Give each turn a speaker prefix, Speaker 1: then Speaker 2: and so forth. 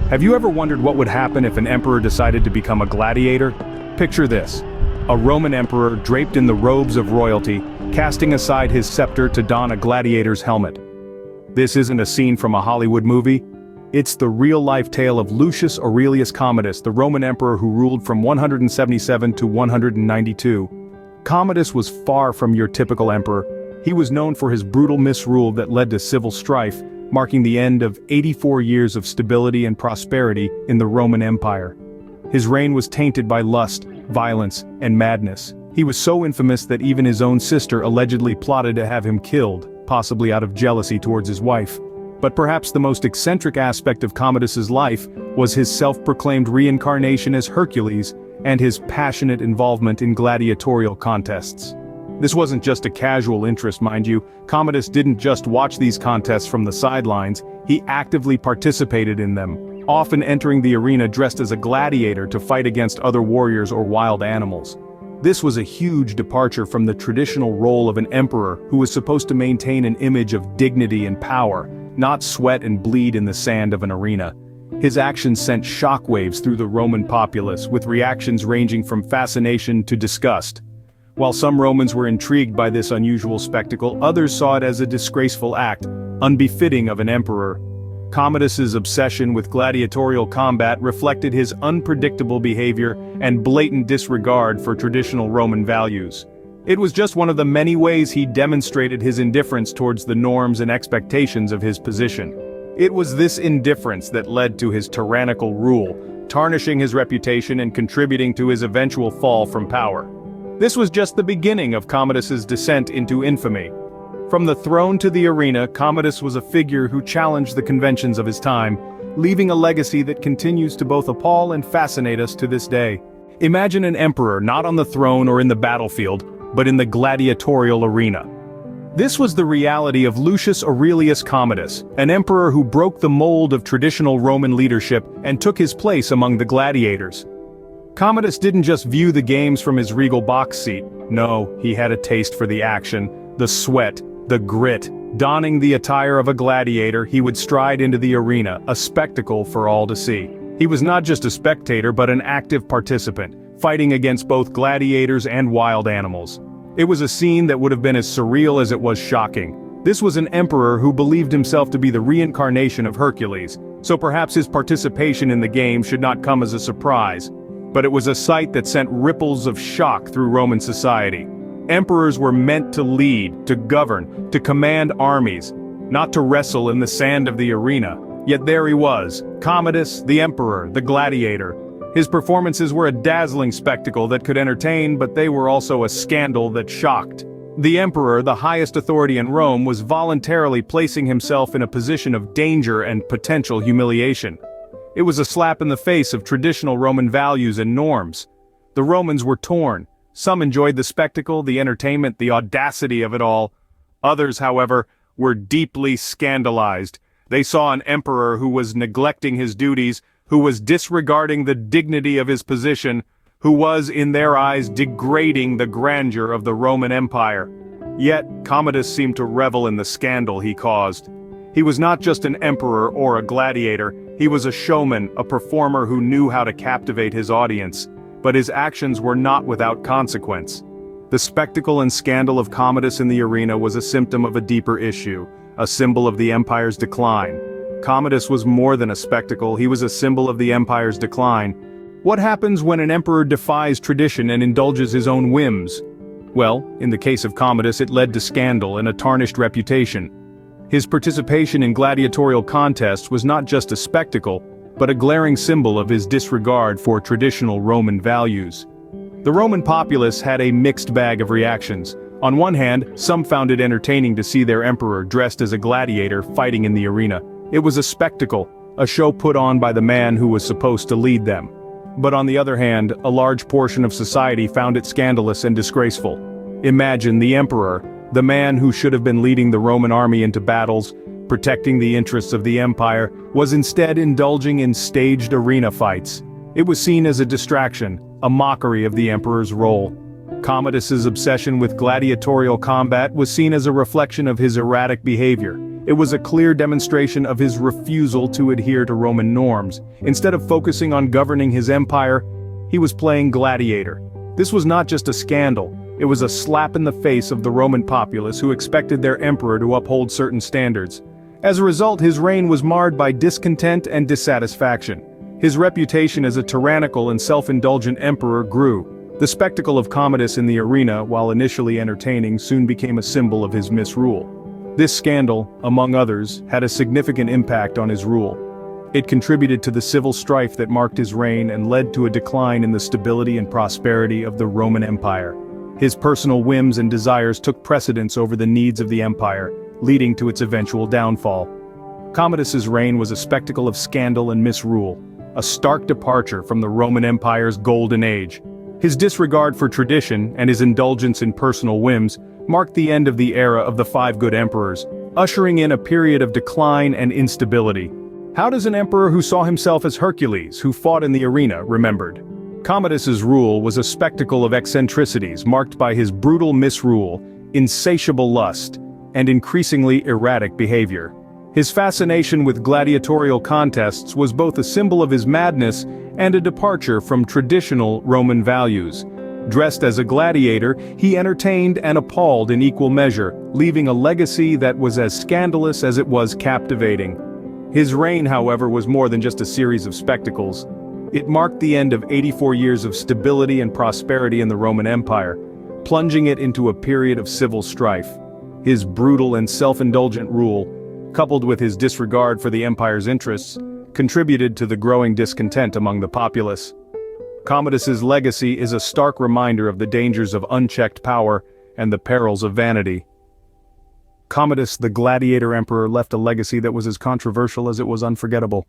Speaker 1: Have you ever wondered what would happen if an emperor decided to become a gladiator? Picture this. A Roman emperor draped in the robes of royalty, casting aside his scepter to don a gladiator's helmet. This isn't a scene from a Hollywood movie. It's the real-life tale of Lucius Aurelius Commodus, the Roman emperor who ruled from 177 to 192. Commodus was far from your typical emperor. He was known for his brutal misrule that led to civil strife, marking the end of 84 years of stability and prosperity in the Roman Empire. His reign was tainted by lust, violence, and madness. He was so infamous that even his own sister allegedly plotted to have him killed, possibly out of jealousy towards his wife. But perhaps the most eccentric aspect of Commodus's life was his self-proclaimed reincarnation as Hercules and his passionate involvement in gladiatorial contests. This wasn't just a casual interest, mind you. Commodus didn't just watch these contests from the sidelines, he actively participated in them, often entering the arena dressed as a gladiator to fight against other warriors or wild animals. This was a huge departure from the traditional role of an emperor who was supposed to maintain an image of dignity and power, not sweat and bleed in the sand of an arena. His actions sent shockwaves through the Roman populace, with reactions ranging from fascination to disgust. While some Romans were intrigued by this unusual spectacle, others saw it as a disgraceful act, unbefitting of an emperor. Commodus's obsession with gladiatorial combat reflected his unpredictable behavior and blatant disregard for traditional Roman values. It was just one of the many ways he demonstrated his indifference towards the norms and expectations of his position. It was this indifference that led to his tyrannical rule, tarnishing his reputation and contributing to his eventual fall from power. This was just the beginning of Commodus's descent into infamy. From the throne to the arena, Commodus was a figure who challenged the conventions of his time, leaving a legacy that continues to both appall and fascinate us to this day. Imagine an emperor not on the throne or in the battlefield, but in the gladiatorial arena. This was the reality of Lucius Aurelius Commodus, an emperor who broke the mold of traditional Roman leadership and took his place among the gladiators. Commodus didn't just view the games from his regal box seat. No, he had a taste for the action, the sweat, the grit. Donning the attire of a gladiator, he would stride into the arena, a spectacle for all to see. He was not just a spectator but an active participant, fighting against both gladiators and wild animals. It was a scene that would have been as surreal as it was shocking. This was an emperor who believed himself to be the reincarnation of Hercules, so perhaps his participation in the game should not come as a surprise. But it was a sight that sent ripples of shock through Roman society. Emperors were meant to lead, to govern, to command armies, not to wrestle in the sand of the arena. Yet there he was, Commodus, the emperor, the gladiator. His performances were a dazzling spectacle that could entertain, but they were also a scandal that shocked. The emperor, the highest authority in Rome, was voluntarily placing himself in a position of danger and potential humiliation. It was a slap in the face of traditional Roman values and norms. The Romans were torn. Some enjoyed the spectacle, the entertainment, the audacity of it all. Others, however, were deeply scandalized. They saw an emperor who was neglecting his duties, who was disregarding the dignity of his position, who was, in their eyes, degrading the grandeur of the Roman Empire. Yet, Commodus seemed to revel in the scandal he caused. He was not just an emperor or a gladiator, he was a showman, a performer who knew how to captivate his audience. But his actions were not without consequence. The spectacle and scandal of Commodus in the arena was a symptom of a deeper issue, a symbol of the empire's decline. Commodus was more than a spectacle, he was a symbol of the empire's decline. What happens when an emperor defies tradition and indulges his own whims? Well, in the case of Commodus, it led to scandal and a tarnished reputation. His participation in gladiatorial contests was not just a spectacle, but a glaring symbol of his disregard for traditional Roman values. The Roman populace had a mixed bag of reactions. On one hand, some found it entertaining to see their emperor dressed as a gladiator fighting in the arena. It was a spectacle, a show put on by the man who was supposed to lead them. But on the other hand, a large portion of society found it scandalous and disgraceful. Imagine the emperor, the man who should have been leading the Roman army into battles, protecting the interests of the empire, was instead indulging in staged arena fights. It was seen as a distraction, a mockery of the emperor's role. Commodus's obsession with gladiatorial combat was seen as a reflection of his erratic behavior. It was a clear demonstration of his refusal to adhere to Roman norms. Instead of focusing on governing his empire, he was playing gladiator. This was not just a scandal, it was a slap in the face of the Roman populace who expected their emperor to uphold certain standards. As a result, his reign was marred by discontent and dissatisfaction. His reputation as a tyrannical and self-indulgent emperor grew. The spectacle of Commodus in the arena, while initially entertaining, soon became a symbol of his misrule. This scandal, among others, had a significant impact on his rule. It contributed to the civil strife that marked his reign and led to a decline in the stability and prosperity of the Roman Empire. His personal whims and desires took precedence over the needs of the empire, leading to its eventual downfall. Commodus's reign was a spectacle of scandal and misrule, a stark departure from the Roman Empire's golden age. His disregard for tradition and his indulgence in personal whims marked the end of the era of the five good emperors, ushering in a period of decline and instability. How does an emperor who saw himself as Hercules, who fought in the arena, remembered? Commodus's rule was a spectacle of eccentricities marked by his brutal misrule, insatiable lust, and increasingly erratic behavior. His fascination with gladiatorial contests was both a symbol of his madness and a departure from traditional Roman values. Dressed as a gladiator, he entertained and appalled in equal measure, leaving a legacy that was as scandalous as it was captivating. His reign, however, was more than just a series of spectacles. It marked the end of 84 years of stability and prosperity in the Roman Empire, plunging it into a period of civil strife. His brutal and self-indulgent rule, coupled with his disregard for the empire's interests, contributed to the growing discontent among the populace. Commodus's legacy is a stark reminder of the dangers of unchecked power and the perils of vanity. Commodus, the gladiator emperor, left a legacy that was as controversial as it was unforgettable.